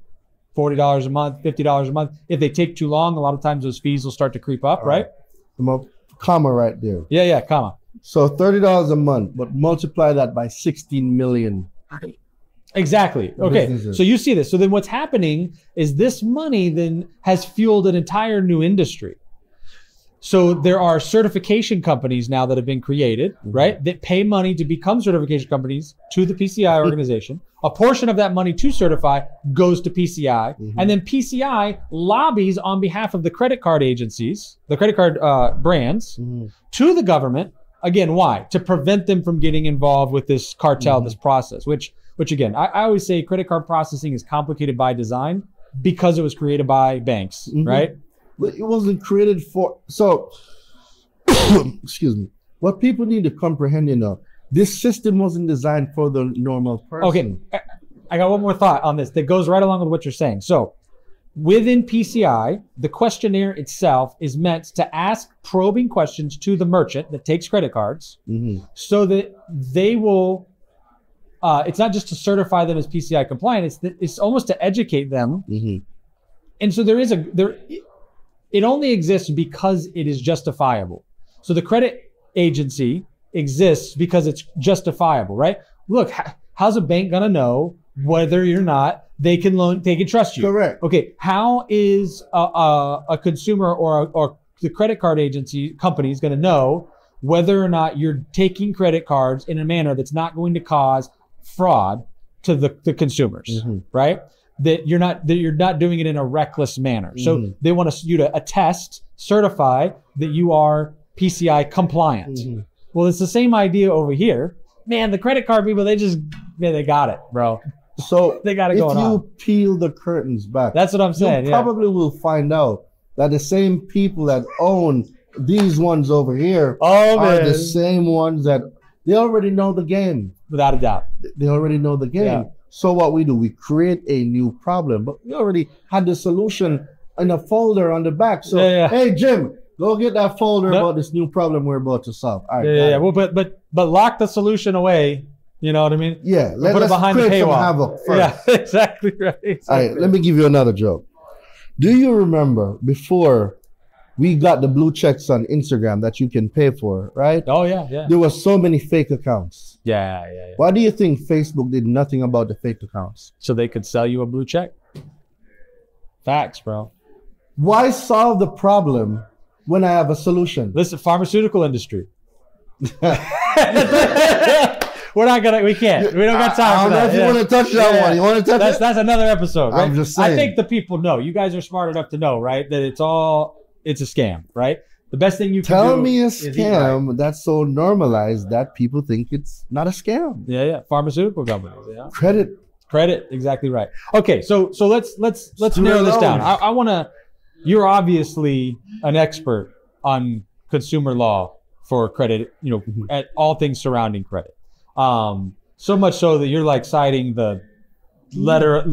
$40 a month, $50 a month. If they take too long, a lot of times those fees will start to creep up, right? Comma right there. Yeah, comma. So $30 a month, but multiply that by 16 million. Exactly. Okay. So you see this. So then what's happening is this money then has fueled an entire new industry. So there are certification companies now that have been created, right? That pay money to become certification companies to the PCI organization. A portion of that money to certify goes to PCI. And then PCI lobbies on behalf of the credit card agencies, the credit card brands, to the government. Again, why? To prevent them from getting involved with this cartel, this process, which again, I always say credit card processing is complicated by design because it was created by banks, right? But it wasn't created for, so, excuse me. What people need to comprehend, this system wasn't designed for the normal person. Okay, I got one more thought on this that goes right along with what you're saying. So within PCI, the questionnaire itself is meant to ask probing questions to the merchant that takes credit cards so that they will, it's not just to certify them as PCI compliant, it's almost to educate them. And so it only exists because it is justifiable. So the credit agency exists because it's justifiable, right? Look, how's a bank gonna know whether or not they can trust you? Correct. Okay, how is a consumer or the credit card agency company is gonna know whether or not you're taking credit cards in a manner that's not going to cause fraud to the consumers, right? That you're not doing it in a reckless manner. So they want you to attest, certify that you are PCI compliant. Well, it's the same idea over here. Man, the credit card people, they got it, bro. So they got it going on. If you peel the curtains back, that's what I'm saying. You probably will find out that the same people that own these ones over here are the same ones that they already know the game. Without a doubt. They already know the game. Yeah. So what we do, we create a new problem, but we already had the solution in a folder on the back. So, hey, Jim, go get that folder about this new problem we're about to solve. All right, Well, but lock the solution away. You know what I mean? Yeah. Put it behind the paywall. Yeah, exactly right. Exactly. All right, let me give you another joke. Do you remember before we got the blue checks on Instagram that you can pay for, right? Oh, yeah. There were so many fake accounts. Yeah. Why do you think Facebook did nothing about the fake accounts? So they could sell you a blue check? Facts, bro. Why solve the problem when I have a solution? Listen, pharmaceutical industry. We can't. We don't got time for that. I don't know if you want to touch that one. You want to touch it? That's another episode, right? I'm just saying. I think the people know. You guys are smart enough to know, right? That it's a scam, right? The best thing you can tell me a scam that's so normalized that people think it's not a scam. Yeah. Pharmaceutical companies. Yeah. Credit. Exactly right. Okay, so let's narrow this down. I want to. You're obviously an expert on consumer law for credit. At all things surrounding credit. So much so that you're like citing the letter of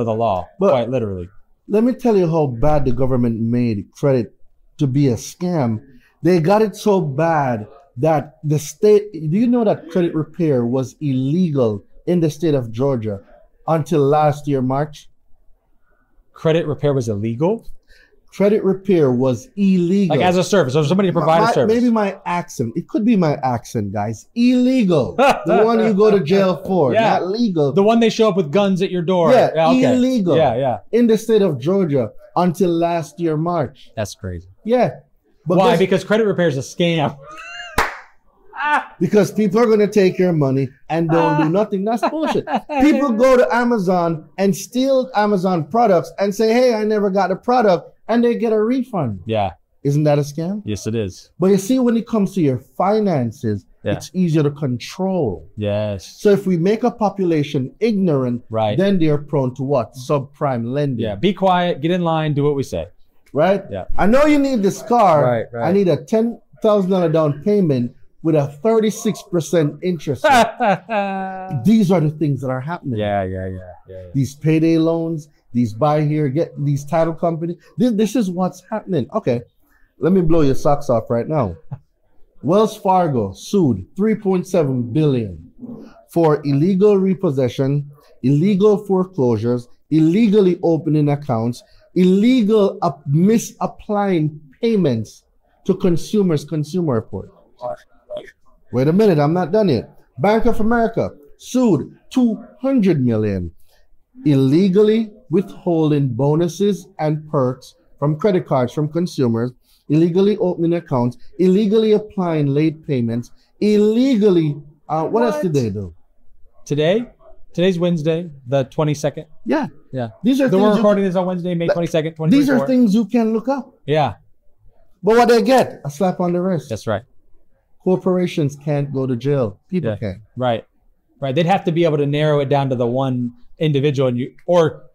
the law, quite literally. Let me tell you how bad the government made credit to be a scam. They got it so bad that the state, do you know that credit repair was illegal in the state of Georgia until last year, March? Credit repair was illegal? Credit repair was illegal. Like as a service, or somebody provide a service. Maybe my accent. It could be my accent, guys. Illegal. The one you go to jail for. Not legal. The one they show up with guns at your door. Yeah, okay. Illegal. Yeah. In the state of Georgia until last year, March. That's crazy. Yeah. But why? Because credit repair is a scam. Because people are going to take your money and don't do nothing. That's bullshit. People go to Amazon and steal Amazon products and say, hey, I never got a product. And they get a refund. Yeah. Isn't that a scam? Yes, it is. But you see, when it comes to your finances, it's easier to control. Yes. So if we make a population ignorant, then they're prone to what? Subprime lending. Yeah. Be quiet, get in line, do what we say. Right? Yeah. I know you need this car. Right. I need a $10,000 down payment with a 36% interest rate. These are the things that are happening. Yeah. These payday loans, these buy here, get these title companies. This is what's happening. Okay, let me blow your socks off right now. Wells Fargo sued $3.7 billion for illegal repossession, illegal foreclosures, illegally opening accounts, illegal misapplying payments to consumers' consumer report. Wait a minute, I'm not done yet. Bank of America sued $200 million, illegally withholding bonuses and perks from credit cards from consumers, illegally opening accounts, illegally applying late payments, illegally, what else did they do? Today's Wednesday, the 22nd. Yeah. These are we're recording this on Wednesday, May 22nd, 2024. These are things you can look up. Yeah. But what they get? A slap on the wrist. That's right. Corporations can't go to jail. People can. Right. They'd have to be able to narrow it down to the one individual or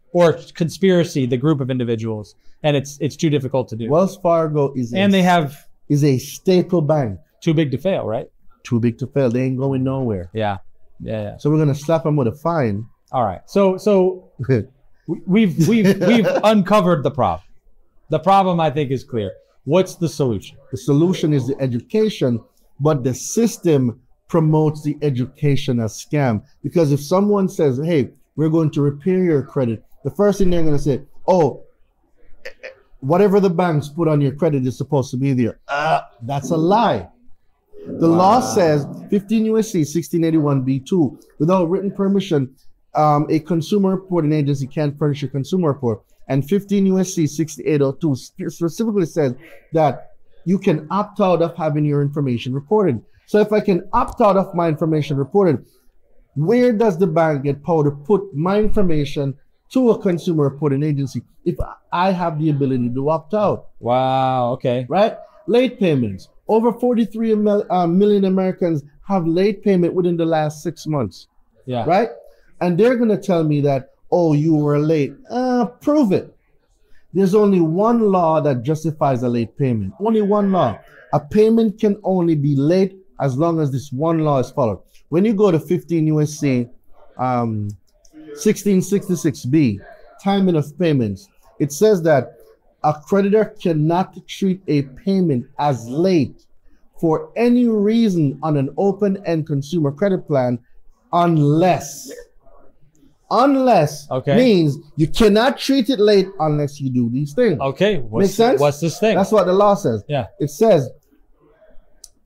conspiracy, the group of individuals, and it's too difficult to do. Wells Fargo is a staple bank. Too big to fail, right? Too big to fail. They ain't going nowhere. Yeah. So we're gonna slap them with a fine. All right. So we've uncovered the problem. The problem, I think, is clear. What's the solution? The solution is the education, but the system promotes the education as scam. Because if someone says, hey, we're going to repair your credit, the first thing they're going to say, oh, whatever the banks put on your credit is supposed to be there. That's a lie. The law says 15 USC 1681b2, without written permission, a consumer reporting agency can't furnish a consumer report. And 15 USC 6802 specifically says that you can opt out of having your information reported. So if I can opt out of my information reported, where does the bank get power to put my information to a consumer reporting agency if I have the ability to opt out? Wow. Okay. Right? Late payments. Over 43 million Americans have late payment within the last 6 months. Yeah. Right? And they're going to tell me that, oh, you were late. Prove it. There's only one law that justifies a late payment. Only one law. A payment can only be late as long as this one law is followed. When you go to 15 USC 1666b, timing of payments, it says that a creditor cannot treat a payment as late for any reason on an open-end consumer credit plan unless okay. means you cannot treat it late unless you do these things. Okay. Make sense? What's this thing? That's what the law says. Yeah. It says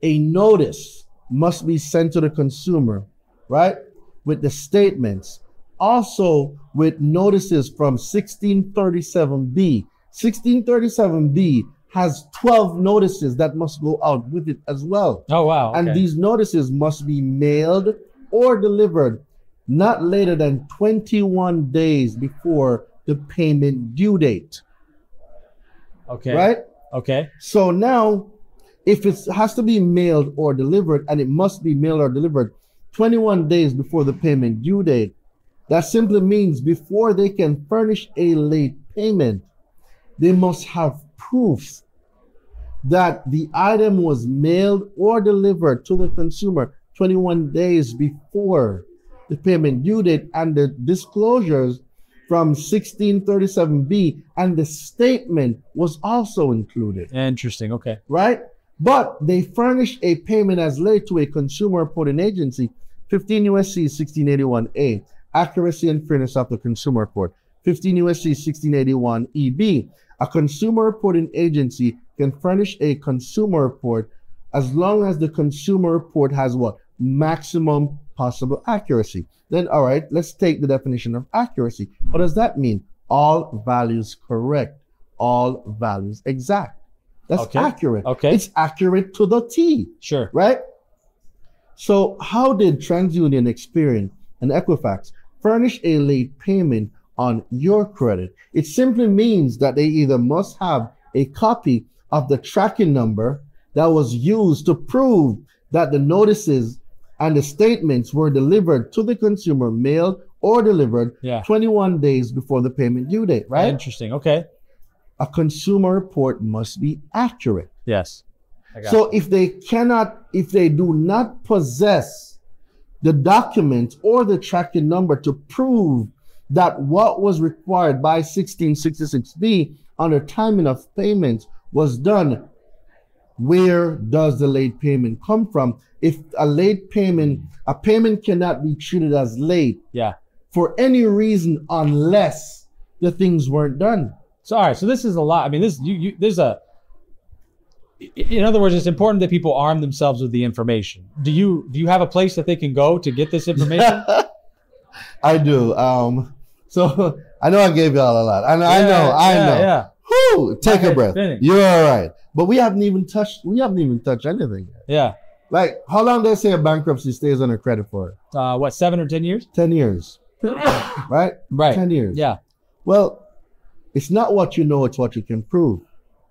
a notice must be sent to the consumer, right, with the statements. Also with notices from 1637B. 1637B has 12 notices that must go out with it as well. Oh, wow. Okay. And these notices must be mailed or delivered not later than 21 days before the payment due date. Okay. Right? Okay. So now, if it has to be mailed or delivered, and it must be mailed or delivered 21 days before the payment due date, that simply means before they can furnish a late payment, they must have proof that the item was mailed or delivered to the consumer 21 days before the payment due date, and the disclosures from 1637B and the statement was also included. Interesting. Okay. Right? But they furnish a payment as late to a consumer reporting agency, 15 USC 1681A, accuracy and fairness of the consumer report. 15 USC 1681 EB, a consumer reporting agency can furnish a consumer report as long as the consumer report has what? Maximum possible accuracy. Then, all right, let's take the definition of accuracy. What does that mean? All values correct, all values exact. That's okay. Accurate. Okay. It's accurate to the T. Sure. Right? So how did TransUnion, Experian, and Equifax furnish a late payment on your credit? It simply means that they either must have a copy of the tracking number that was used to prove that the notices and the statements were delivered to the consumer, mailed or delivered 21 days before the payment due date, right? Interesting. Okay. A consumer report must be accurate. Yes. So if they do not possess the document or the tracking number to prove that what was required by 1666B under timing of payments was done, where does the late payment come from? If a payment cannot be treated as late for any reason unless the things weren't done. So, all right. So this is a lot. I mean, in other words, it's important that people arm themselves with the information. Do you have a place that they can go to get this information? I do. So I know I gave you all a lot. I know. Yeah. Whew, take a breath. Spinning. You're all right. But we haven't even touched anything yet. Yeah. Like, how long do they say a bankruptcy stays under credit for? What, 7 or 10 years? 10 years. Right? Right. 10 years. Yeah. Well, it's not what you know, it's what you can prove.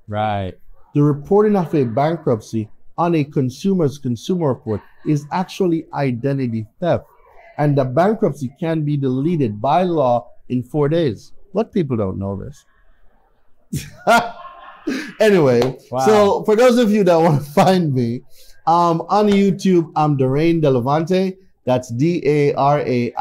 Right. The reporting of a bankruptcy on a consumer's consumer report is actually identity theft. And the bankruptcy can be deleted by law in 4 days. But people don't know this. Anyway, so for those of you that want to find me, on YouTube, I'm Daraine Delevante. That's DARAINE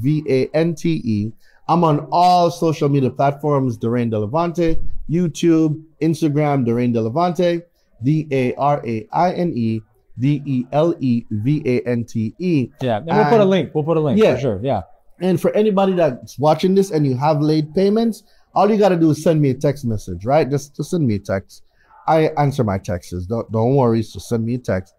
DELEVANTE. I'm on all social media platforms, Daraine Delevante, YouTube, Instagram, Daraine Delevante, DARAINE DELEVANTE. Yeah, and we'll put a link. We'll put a link for sure. Yeah. And for anybody that's watching this and you have late payments, all you got to do is send me a text message, right? Just send me a text. I answer my texts. Don't worry. So send me a text.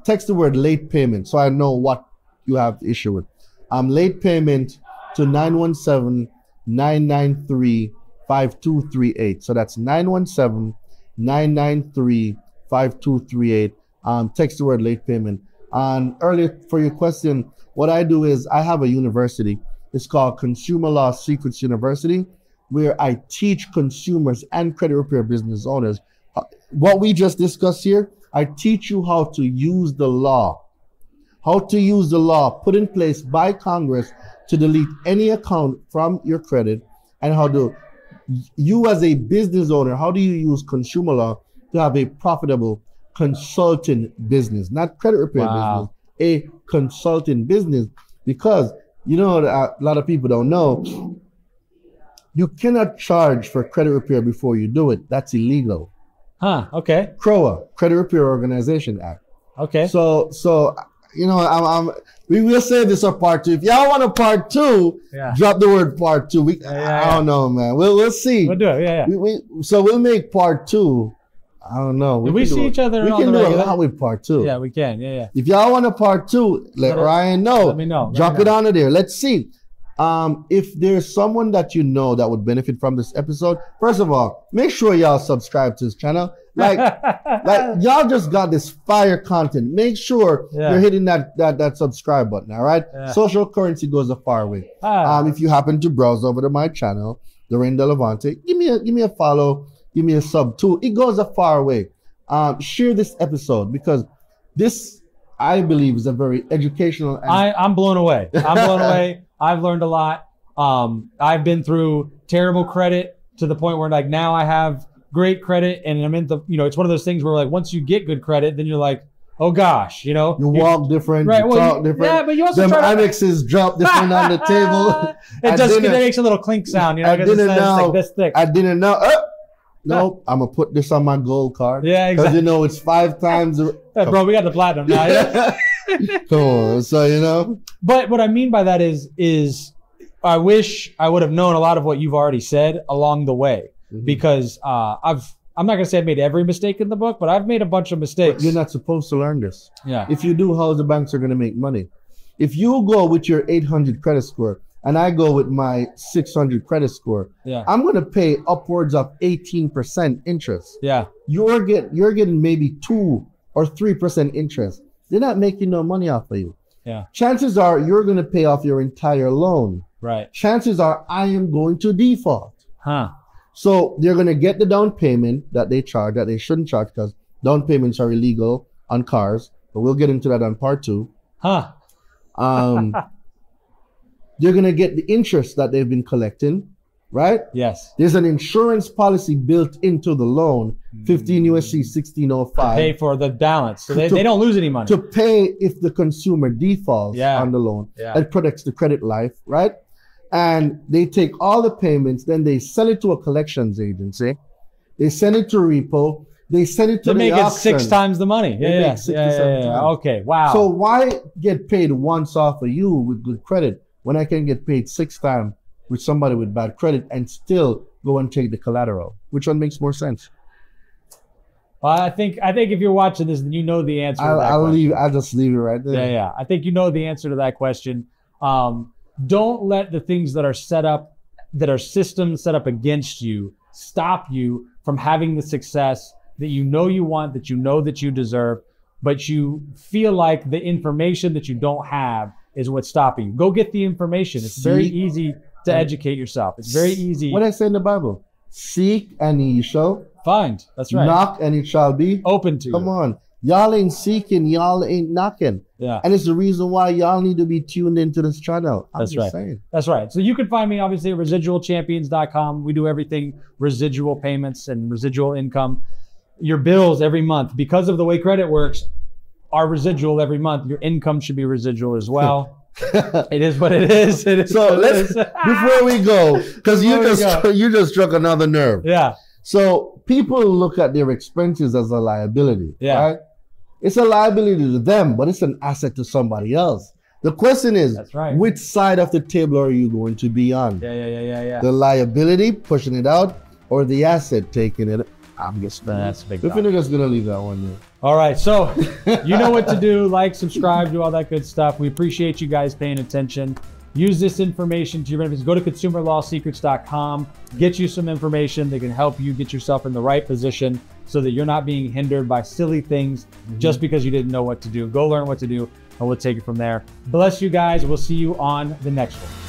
Text the word late payment so I know what you have issue with. Late payment to 917-993-5238. So that's 917-993-5238. Text the word late payment. And earlier for your question, what I do is I have a university. It's called Consumer Law Secrets University, where I teach consumers and credit repair business owners. What we just discussed here, I teach you how to use the law. How to use the law put in place by Congress to delete any account from your credit, and how to, you as a business owner, how do you use consumer law to have a profitable consulting business, not credit repair business, a consulting business. Because you know, a lot of people don't know, you cannot charge for credit repair before you do it. That's illegal. Huh, okay. CROA, Credit Repair Organization Act. Okay. So you know, we will say this a part 2. If y'all want a part 2, drop the word part 2. I don't know, man. We'll see. We'll do it. Yeah. So we'll make part 2. I don't know. We see each other. We can do a lot with part 2. Yeah, we can. Yeah. If y'all want a part 2, let Ryan know. Let me know. Drop it onto there. Let's see. If there's someone that you know that would benefit from this episode, first of all, make sure y'all subscribe to his channel. Like y'all just got this fire content. Make sure you're hitting that subscribe button. All right. Social currency goes a far way. If you happen to browse over to my channel, Daraine Delevante, give me a follow. Give me a sub too. It goes a far way. Share this episode, because this, I believe, is a very educational. I'm blown away. I've learned a lot. I've been through terrible credit to the point where like now I have great credit, and I'm in the, you know, it's one of those things where like once you get good credit, then you're like, oh gosh, you know, you walk different, right? You talk different. Yeah, but you also them try to annexes drop different on the table. It makes a little clink sound, you know, because it's like this thick. I didn't know. No, I'm gonna put this on my gold card. Yeah, exactly. Because you know it's 5 times. Bro, we got the platinum now. Yeah. Come on, so you know. But what I mean by that is I wish I would have known a lot of what you've already said along the way, because I'm not gonna say I've made every mistake in the book, but I've made a bunch of mistakes. But you're not supposed to learn this. Yeah. If you do, how the banks are gonna make money? If you go with your 800 credit score and I go with my 600 credit score, I'm going to pay upwards of 18% interest. Yeah. You're getting maybe 2 or 3% interest. They're not making no money off of you. Yeah. Chances are you're going to pay off your entire loan. Right. Chances are I am going to default. Huh. So they're going to get the down payment that they charge, that they shouldn't charge, because down payments are illegal on cars. But we'll get into that on part 2. Huh. They're going to get the interest that they've been collecting, right? Yes. There's an insurance policy built into the loan, 15 USC 1605. Pay for the balance. So they don't lose any money. To pay if the consumer defaults on the loan. Yeah. It protects the credit life, right? And they take all the payments, then they sell it to a collections agency. They send it to repo. They send it to the auction. They make it 6 times the money. Yeah. Okay, wow. So why get paid once off of you with good credit when I can get paid 6 times with somebody with bad credit and still go and take the collateral? Which one makes more sense? Well, I think if you're watching this, then you know the answer to that question. I'll just leave it right there. Yeah. I think you know the answer to that question. Don't let the things that are set up, that are systems set up against you, stop you from having the success that you know you want, that you know that you deserve, but you feel like the information that you don't have is what's stopping you. Go get the information. It's very easy to educate yourself. It's very easy. What I say in the Bible? Seek and ye shall find. That's right. Knock and it shall be open to you. Come on. Y'all ain't seeking, y'all ain't knocking. Yeah. And it's the reason why y'all need to be tuned into this channel. That's right. That's right. So you can find me obviously at residualchampions.com. We do everything residual payments and residual income. Your bills every month, because of the way credit works, are residual every month. Your income should be residual as well. It is what it is. So before we go, because you just struck another nerve. Yeah. So people look at their expenses as a liability. Yeah. Right? It's a liability to them, but it's an asset to somebody else. The question is, that's right, which side of the table are you going to be on? Yeah. The liability, pushing it out, or the asset, taking it I'm guessing. That's a big The Finnegan's gonna leave that one there. All right, so you know what to do. Like, subscribe, do all that good stuff. We appreciate you guys paying attention. Use this information to your benefits. Go to consumerlawsecrets.com. Get you some information that can help you get yourself in the right position so that you're not being hindered by silly things just because you didn't know what to do. Go learn what to do, and we'll take it from there. Bless you guys. We'll see you on the next one.